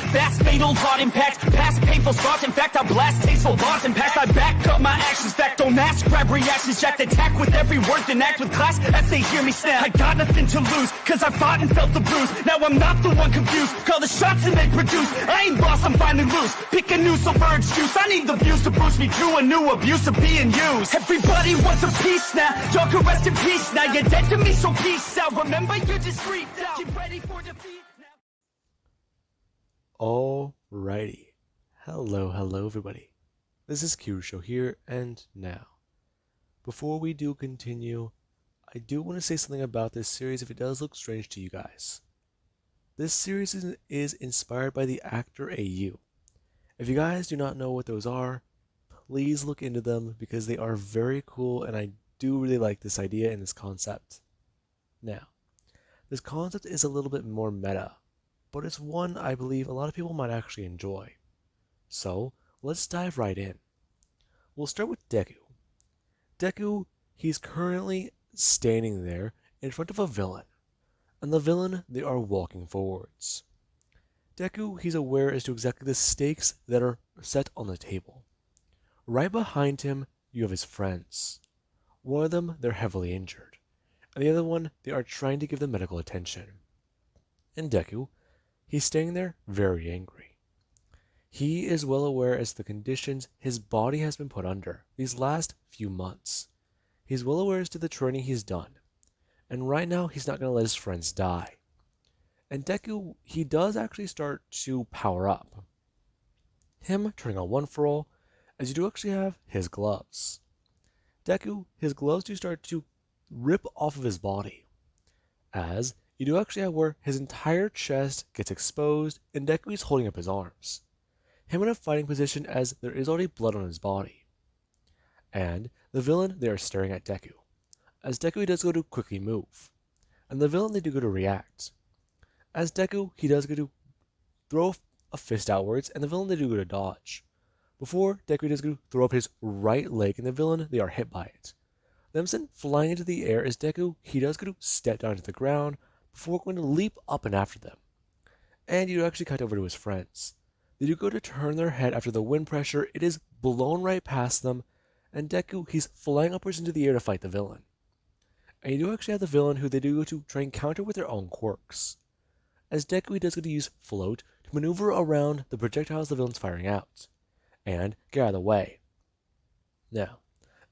fast, fatal heart impact. Past painful scars, in fact, I blast tasteful bars and past. I back up my actions, fact, don't ask, grab reactions, jacked, attack with every word, then act with class as they hear me snap. I got nothing to lose, cause I fought and felt the bruise. Now I'm not the one confused, call the shots and they produce. I ain't lost, I'm finally loose, pick a new silver excuse. I need the views to boost me to a new abuse of being used. Everybody wants a piece now, y'all can rest in peace now. You're dead to me, so peace out. Remember, you're discreet now. Get ready for defeat now. Alrighty. Hello everybody. This is Kirusho here, and now, before we do continue, I do want to say something about this series if it does look strange to you guys. This series is inspired by the actor AU. If you guys do not know what those are, please look into them because they are very cool and I do really like this idea and this concept. Now, this concept is a little bit more meta, but it's one I believe a lot of people might actually enjoy. So, let's dive right in. We'll start with Deku. Deku, he's currently standing there in front of a villain, and the villain, they are walking forwards. Deku, he's aware as to exactly the stakes that are set on the table. Right behind him, you have his friends. One of them, they're heavily injured, and the other one, they are trying to give them medical attention. And Deku, he's standing there very angry. He is well aware as to the conditions his body has been put under these last few months. He's well aware as to the training he's done, and right now he's not going to let his friends die. And Deku, he does actually start to power up. Him turning on one for all, as you do actually have his gloves. Deku, his gloves do start to rip off of his body, as you do actually have where his entire chest gets exposed and Deku is holding up his arms. Him in a fighting position as there is already blood on his body. And the villain, they are staring at Deku, as Deku does go to quickly move, and the villain, they do go to react. As Deku, he does go to throw a fist outwards, and the villain, they do go to dodge. Before Deku does go to throw up his right leg, and the villain, they are hit by it. Them sent flying into the air as Deku, he does go to step down to the ground before going to leap up and after them. And you actually cut over to his friends. They do go to turn their head after the wind pressure, it is blown right past them, and Deku, he's flying upwards into the air to fight the villain. And you do actually have the villain who they do go to try and counter with their own quirks. As Deku, he does go to use float to maneuver around the projectiles the villain's firing out, and get out of the way. Now,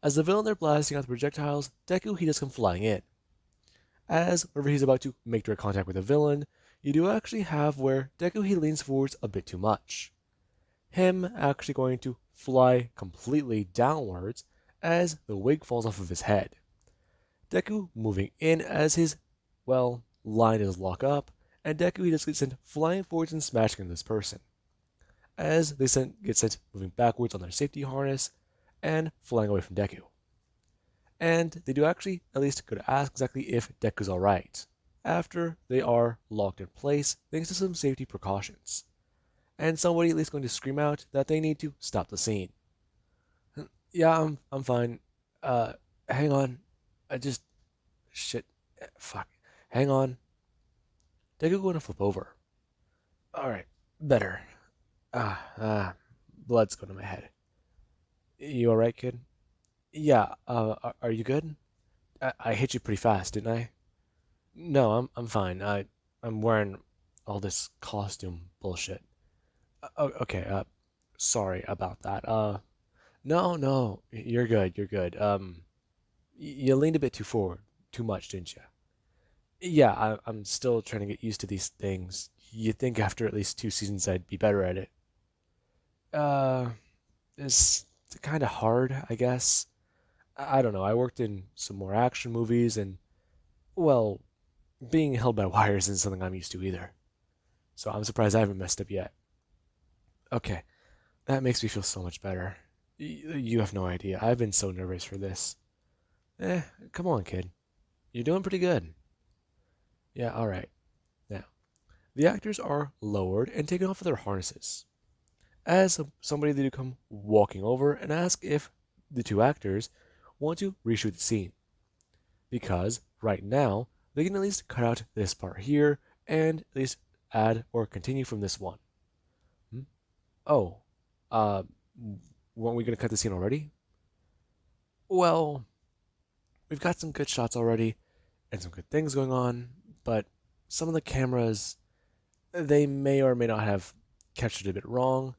as the villain they're blasting out the projectiles, Deku, he does come flying in. As whenever he's about to make direct contact with the villain, you do actually have where Deku, he leans forwards a bit too much. Him actually going to fly completely downwards as the wig falls off of his head. Deku moving in as his, line is locked up, and Deku, he just gets sent flying forwards and smashing into this person. As they get sent moving backwards on their safety harness and flying away from Deku. And they do actually at least go to ask exactly if Deku's alright, after they are locked in place thanks to some safety precautions. And somebody at least going to scream out that they need to stop the scene. Yeah, I'm fine. Hang on. Hang on. Deku going to flip over. Alright, better. Blood's going to my head. You alright, kid? Yeah, are you good? I hit you pretty fast, didn't I? No, I'm fine. I'm wearing all this costume bullshit. Okay, sorry about that. No, you're good. You leaned a bit too forward, too much, didn't you? Yeah, I'm still trying to get used to these things. You'd think after at least 2 seasons I'd be better at it. It's kind of hard, I guess. I don't know. I worked in some more action movies, and being held by wires isn't something I'm used to either. So I'm surprised I haven't messed up yet. Okay, that makes me feel so much better. You have no idea. I've been so nervous for this. Come on, kid. You're doing pretty good. Yeah, alright. Now, the actors are lowered and taken off of their harnesses. As somebody they do come walking over and ask if the 2 actors want to reshoot the scene. Because right now, they can at least cut out this part here and at least add or continue from this one. Oh, uh, weren't we gonna cut the scene already? Well, we've got some good shots already and some good things going on, but some of the cameras, they may or may not have captured it a bit wrong.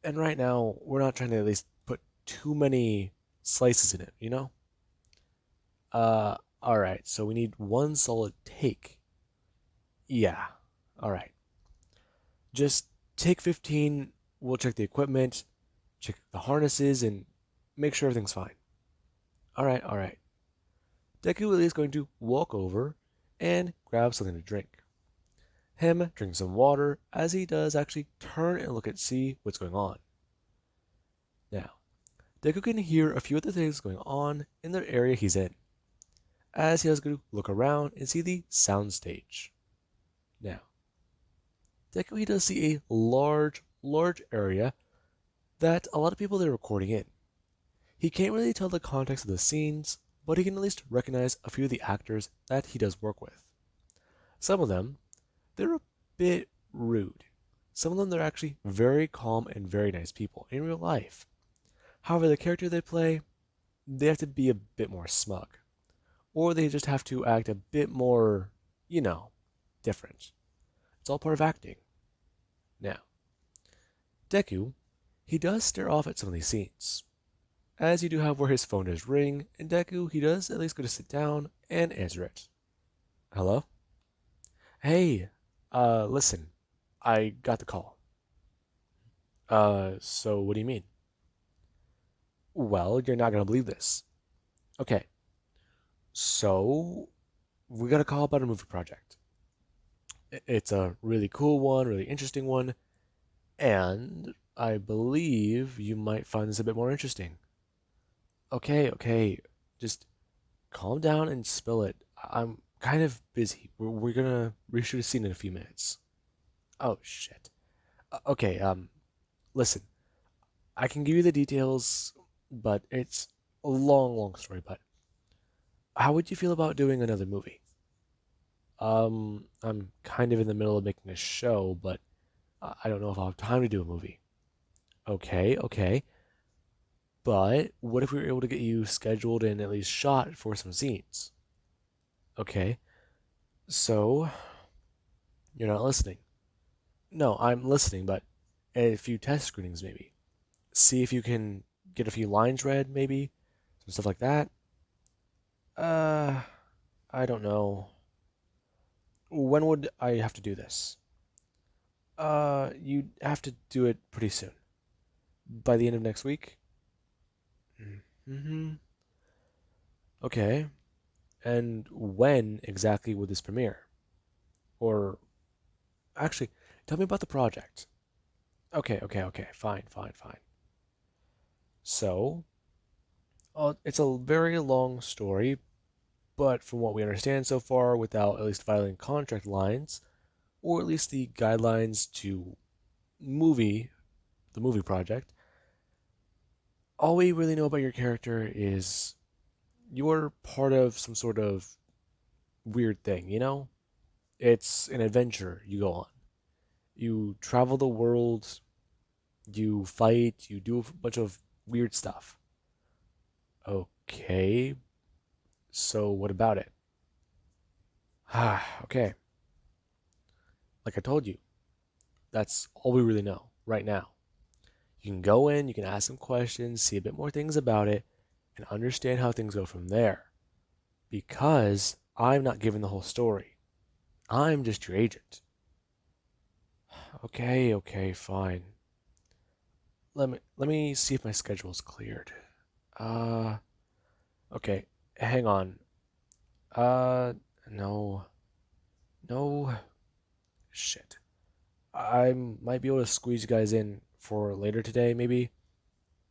And right now, we're not trying to at least put too many slices in it, you know? Alright, so we need one solid take. Yeah, alright. Just take 15, we'll check the equipment, check the harnesses, and make sure everything's fine. Alright. Deku is going to walk over and grab something to drink. Him drink some water as he does actually turn and look at see what's going on. Now, Deku can hear a few other things going on in the area he's in, as he has to look around and see the soundstage. Now, Deku he does see a large area that a lot of people are recording in. He can't really tell the context of the scenes, but he can at least recognize a few of the actors that he does work with. Some of them, they're a bit rude. Some of them, they're actually very calm and very nice people in real life. However, the character they play, they have to be a bit more smug. Or they just have to act a bit more, you know, different. It's all part of acting. Now, Deku, he does stare off at some of these scenes, as you do have where his phone does ring, and Deku, he does at least go to sit down and answer it. Hello? Hey, listen, I got the call. So what do you mean? Well, you're not gonna believe this. Okay, so we got a call about a movie project. It's a really cool one, really interesting one, and I believe you might find this a bit more interesting. Okay, just calm down and spill it. I'm kind of busy. We're gonna reshoot a scene in a few minutes. Oh shit. Okay, listen, I can give you the details, but it's a long story. But how would you feel about doing another movie? I'm kind of in the middle of making a show, but I don't know if I'll have time to do a movie. Okay. But what if we were able to get you scheduled and at least shot for some scenes? Okay, so you're not listening. No, I'm listening, but a few test screenings maybe. See if you can get a few lines read, maybe some stuff like that. Uh, I don't know. When would I have to do this? You'd have to do it pretty soon. By the end of next week? Mm-hmm. Okay. And when exactly would this premiere? Or actually, tell me about the project. Okay. Fine. So, it's a very long story, but from what we understand so far, without at least violating contract lines, or at least the guidelines to movie, the movie project, all we really know about your character is you're part of some sort of weird thing, you know? It's an adventure you go on. You travel the world, you fight, you do a bunch of weird stuff. Okay, so what about it? Okay, like I told you, that's all we really know right now. You can go in, you can ask some questions, see a bit more things about it, and understand how things go from there. Because I'm not given the whole story. I'm just your agent. Okay, fine. Let me see if my schedule's cleared. Uh, okay, hang on. Uh, no, no, shit. I might be able to squeeze you guys in for later today, maybe.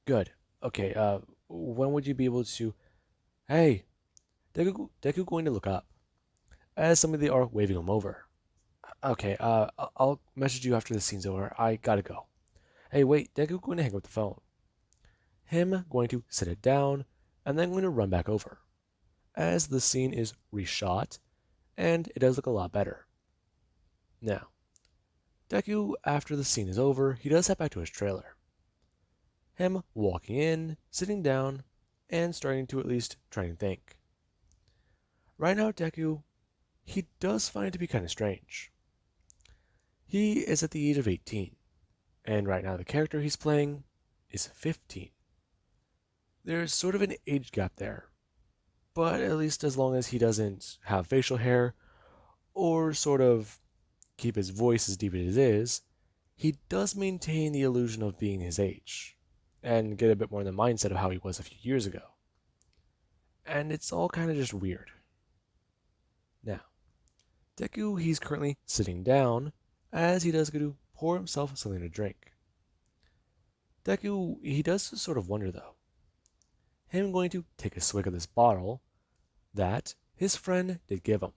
Good. Okay. When would you be able to? Hey, Deku going to look up as somebody are waving him over. Okay. I'll message you after the scene's over. I gotta go. Hey, wait. Deku going to hang up the phone. Him going to set it down, and then going to run back over as the scene is reshot, and it does look a lot better. Now, Deku, after the scene is over, he does head back to his trailer. Him walking in, sitting down, and starting to at least try and think. Right now, Deku, he does find it to be kind of strange. He is at the age of 18, and right now the character he's playing is 15. There's sort of an age gap there, but at least as long as he doesn't have facial hair or sort of keep his voice as deep as it is, he does maintain the illusion of being his age and get a bit more in the mindset of how he was a few years ago. And it's all kind of just weird. Now, Deku, he's currently sitting down as he does go to pour himself something to drink. Deku, he does sort of wonder though. Him going to take a swig of this bottle that his friend did give him.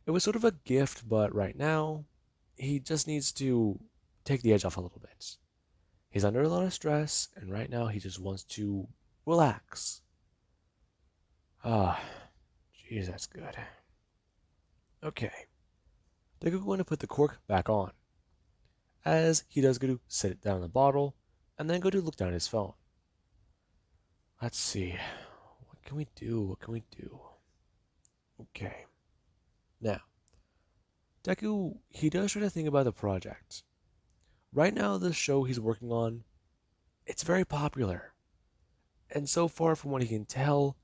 It was sort of a gift, but right now, he just needs to take the edge off a little bit. He's under a lot of stress, and right now he just wants to relax. Ah, jeez, that's good. Okay, Deku going to put the cork back on, as he does go to set it down in the bottle, and then go to look down at his phone. Let's see, what can we do? What can we do? Okay, now, Deku, he does try to think about the project. Right now, the show he's working on, it's very popular. And so far from what he can tell,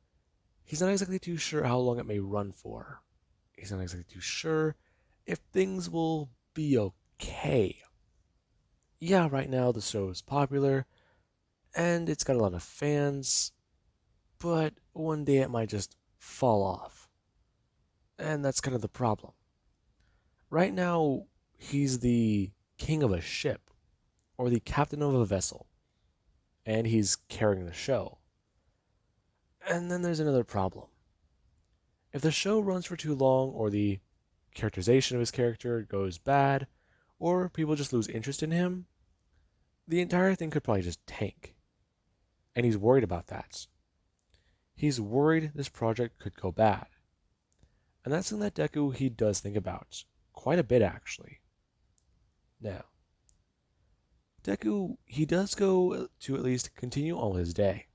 he's not exactly too sure how long it may run for. He's not exactly too sure if things will be okay. Yeah, right now the show is popular, and it's got a lot of fans, but one day it might just fall off. And that's kind of the problem. Right now, he's the king of a ship, or the captain of a vessel, and he's carrying the show. And then there's another problem. If the show runs for too long, or the characterization of his character goes bad, or people just lose interest in him, the entire thing could probably just tank. And he's worried about that. He's worried this project could go bad. And that's something that Deku he does think about. Quite a bit actually. Now, Deku he does go to at least continue on with his day.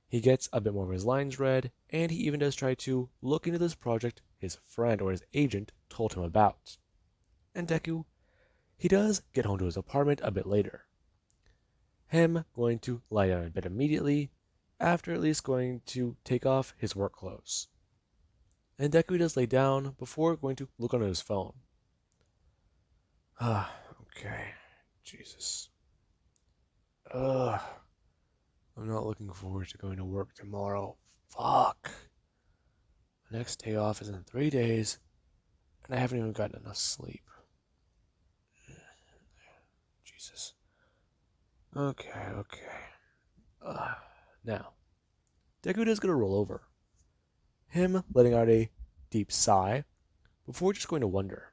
He gets a bit more of his lines read, and he even does try to look into this project his friend or his agent told him about. And Deku, he does get home to his apartment a bit later. Him going to lie down in bed immediately, after at least going to take off his work clothes. And Deku does lay down before going to look onto his phone. Okay. Jesus. Ugh. I'm not looking forward to going to work tomorrow. Fuck. The next day off is in 3 days, and I haven't even gotten enough sleep. Jesus. Okay. Now, Deku is gonna roll over. Him letting out a deep sigh before just going to wonder.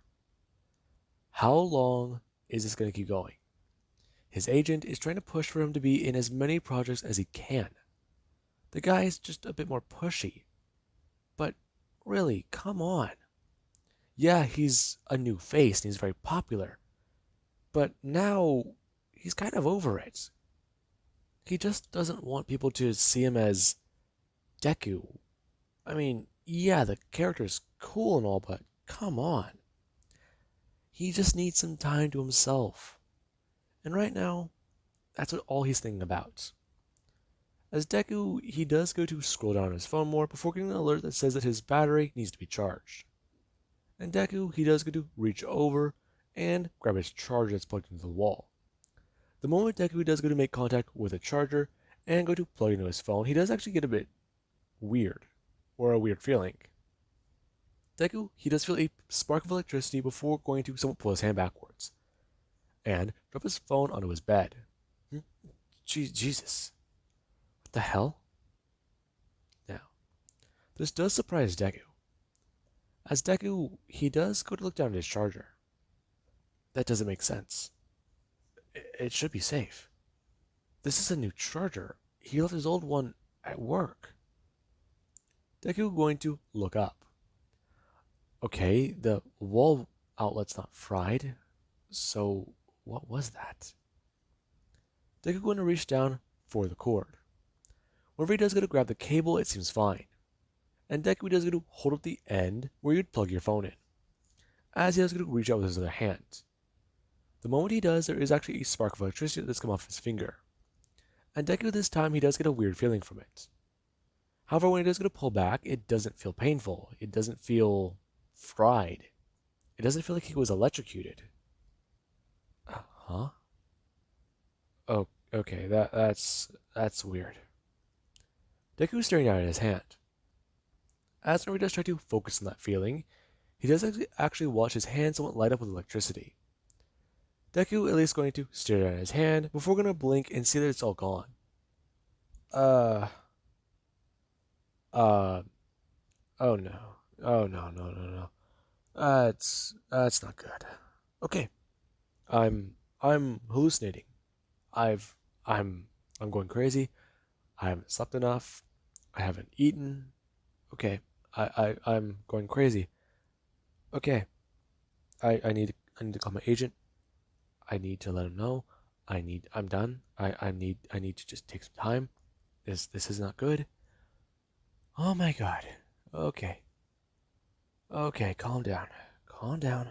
How long is this gonna keep going? His agent is trying to push for him to be in as many projects as he can. The guy is just a bit more pushy. But really, come on. Yeah, he's a new face and he's very popular. But now, he's kind of over it. He just doesn't want people to see him as Deku. I mean, yeah, the character's cool and all, but come on. He just needs some time to himself. And right now, that's all he's thinking about. As Deku, he does go to scroll down on his phone more before getting an alert that says that his battery needs to be charged. And Deku, he does go to reach over and grab his charger that's plugged into the wall. The moment Deku does go to make contact with a charger and go to plug into his phone, he does actually get a bit weird, or a weird feeling. Deku, he does feel a spark of electricity before going to somewhat pull his hand backwards and drop his phone onto his bed. Jesus. What the hell? Now, this does surprise Deku. As Deku, he does go to look down at his charger. That doesn't make sense. It should be safe. This is a new charger. He left his old one at work. Deku going to look up. Okay, the wall outlet's not fried. So, what was that? Deku going to reach down for the cord. Whenever he does go to grab the cable, it seems fine. And Deku does go to hold up the end where you'd plug your phone in, as he does go to reach out with his other hand. The moment he does, there is actually a spark of electricity that's come off his finger. And Deku this time, he does get a weird feeling from it. However, when he does go to pull back, it doesn't feel painful. It doesn't feel fried. It doesn't feel like he was electrocuted. Huh? Oh, okay, that's weird. Deku's staring down at his hand. As Nori does try to focus on that feeling, he does actually watch his hand somewhat light up with electricity. Deku at least going to stare down at his hand before going to blink and see that it's all gone. Uh, uh, oh no. Oh no, no, no, no. That's not good. Okay. I'm hallucinating. I've I'm I'm going crazy. I haven't slept enough. I haven't eaten. Okay. I'm going crazy. Okay. I need to call my agent. I need to let him know. I'm done. I need to just take some time. This is not good. Oh my god. Okay. Okay, calm down. Calm down.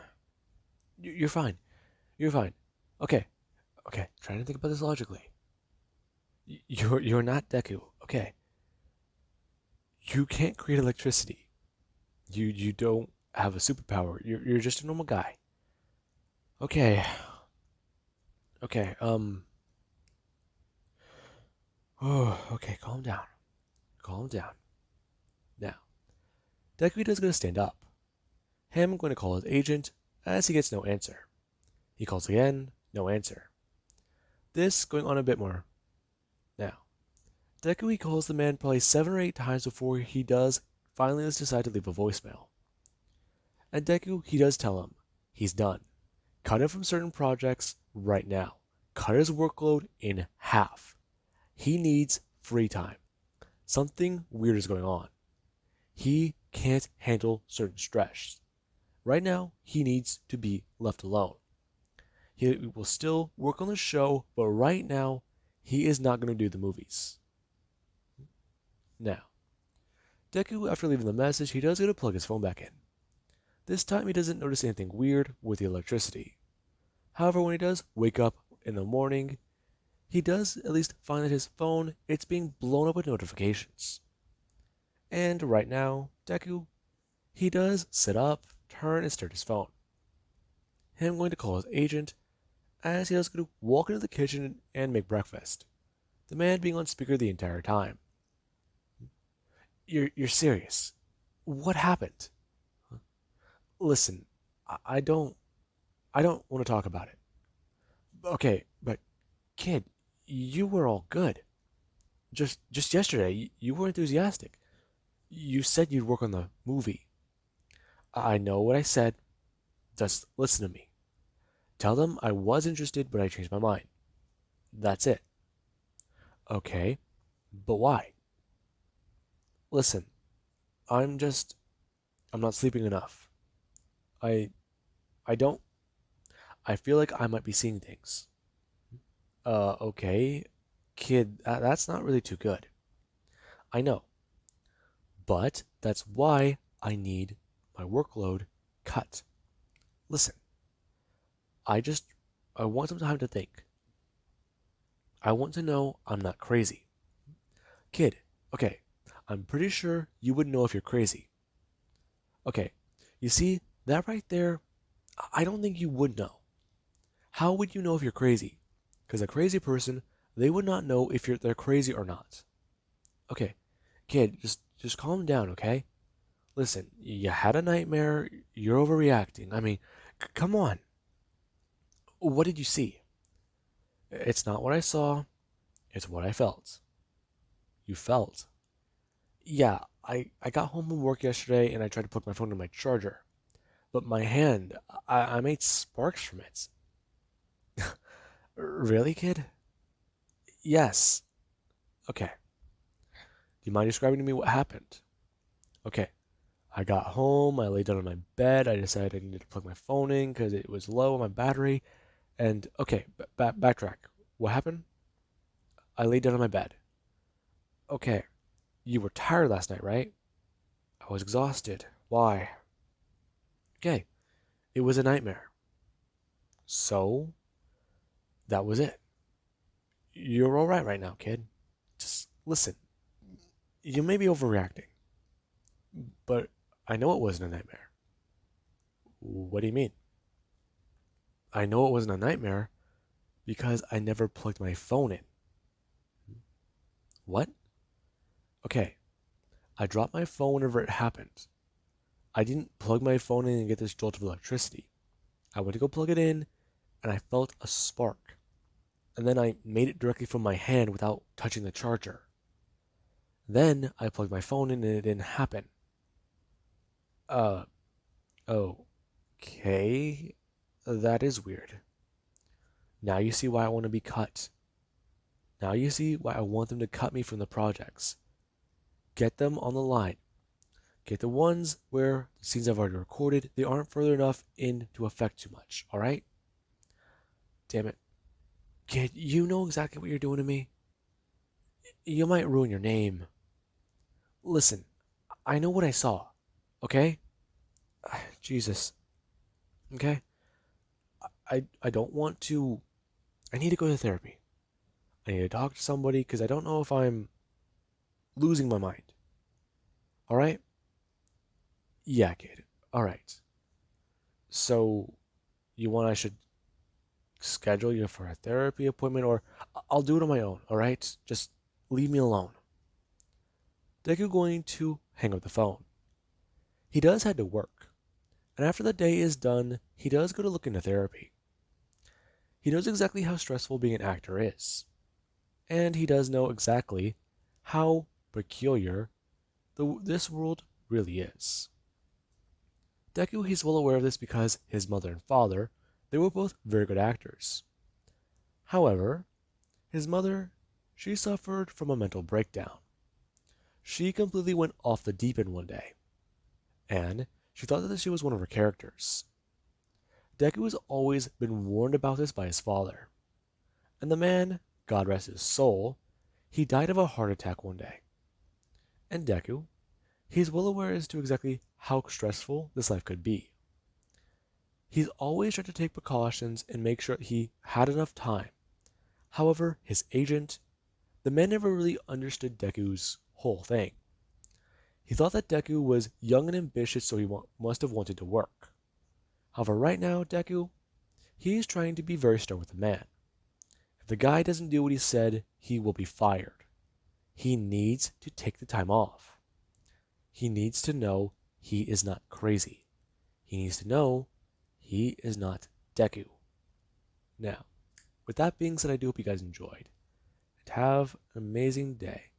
You're fine. You're fine. Okay. Okay. Trying to think about this logically. You're not Deku. Okay. You can't create electricity. You don't have a superpower. You're just a normal guy. Okay. Okay. Oh, okay, calm down. Calm down. Now, Deku does gonna stand up. Him going to call his agent as he gets no answer. He calls again, no answer. This going on a bit more. Now, Deku he calls the man probably 7 or 8 times before he does finally decide to leave a voicemail. And Deku he does tell him he's done. Cut him from certain projects right now. Cut his workload in half. He needs free time. Something weird is going on. He can't handle certain stress. Right now, he needs to be left alone. He will still work on the show, but right now, he is not going to do the movies. Now, Deku, after leaving the message, he does go to plug his phone back in. This time, he doesn't notice anything weird with the electricity. However, when he does wake up in the morning, he does at least find that his phone, it's being blown up with notifications. And right now, Deku, he does sit up, turn, and start his phone. Him going to call his agent, as he does go to walk into the kitchen and make breakfast. The man being on speaker the entire time. You're serious. What happened? Listen, I don't want to talk about it. Okay, but kid, you were all good. Just yesterday, you were enthusiastic. You said you'd work on the movie. I know what I said. Just listen to me. Tell them I was interested, but I changed my mind. That's it. Okay, but why? Listen, I'm just I'm not sleeping enough. I I don't I feel like I might be seeing things. Okay. Kid, that's not really too good. I know. But that's why I need my workload cut. Listen, I just I want some time to think. I want to know I'm not crazy. Kid, okay, I'm pretty sure you would know if you're crazy. Okay, you see, that right there, I don't think you would know. How would you know if you're crazy? Because a crazy person, they would not know if they're crazy or not. Okay, kid, just calm down, okay? Listen, you had a nightmare, you're overreacting. I mean, come on. What did you see? It's not what I saw, it's what I felt. You felt. Yeah, I got home from work yesterday and I tried to plug my phone in my charger. But my hand, I made sparks from it. Really, kid? Yes. Okay. Do you mind describing to me what happened? Okay. I got home, I laid down on my bed, I decided I needed to plug my phone in because it was low on my battery. And okay, backtrack. What happened? I laid down on my bed. Okay, you were tired last night, right? I was exhausted. Why? Okay, it was a nightmare. So, that was it. You're alright right now, kid. Just listen. You may be overreacting, but I know it wasn't a nightmare. What do you mean? I know it wasn't a nightmare because I never plugged my phone in. What? Okay, I dropped my phone whenever it happened. I didn't plug my phone in and get this jolt of electricity. I went to go plug it in and I felt a spark. And then I made it directly from my hand without touching the charger. Then I plugged my phone in and it didn't happen. Uh, okay. That is weird. Now you see why I want to be cut. Now you see why I want them to cut me from the projects. Get them on the line. Get the ones where the scenes I've already recorded, they aren't further enough in to affect too much, alright? Damn it. Kid, you know exactly what you're doing to me. You might ruin your name. Listen, I know what I saw, okay? Jesus, okay? I don't want to. I need to go to therapy. I need to talk to somebody because I don't know if I'm losing my mind. Alright? Yeah, kid. Alright. So, you want I should schedule you for a therapy appointment or I'll do it on my own, alright? Just leave me alone. Deku going to hang up the phone. He does head to work, and after the day is done, he does go to look into therapy. He knows exactly how stressful being an actor is, and he does know exactly how peculiar this world really is. Deku, he's well aware of this because his mother and father, they were both very good actors. However, his mother, she suffered from a mental breakdown. She completely went off the deep end one day, and she thought that she was one of her characters. Deku has always been warned about this by his father, and the man, God rest his soul, he died of a heart attack one day. And Deku, he's well aware as to exactly how stressful this life could be. He's always tried to take precautions and make sure he had enough time. However, his agent, the man never really understood Deku's whole thing. He thought that Deku was young and ambitious, so he must have wanted to work. However, right now, Deku, he's trying to be very stern with the man. If the guy doesn't do what he said, he will be fired. He needs to take the time off. He needs to know he is not crazy. He needs to know he is not Deku. Now, with that being said, I do hope you guys enjoyed. And have an amazing day.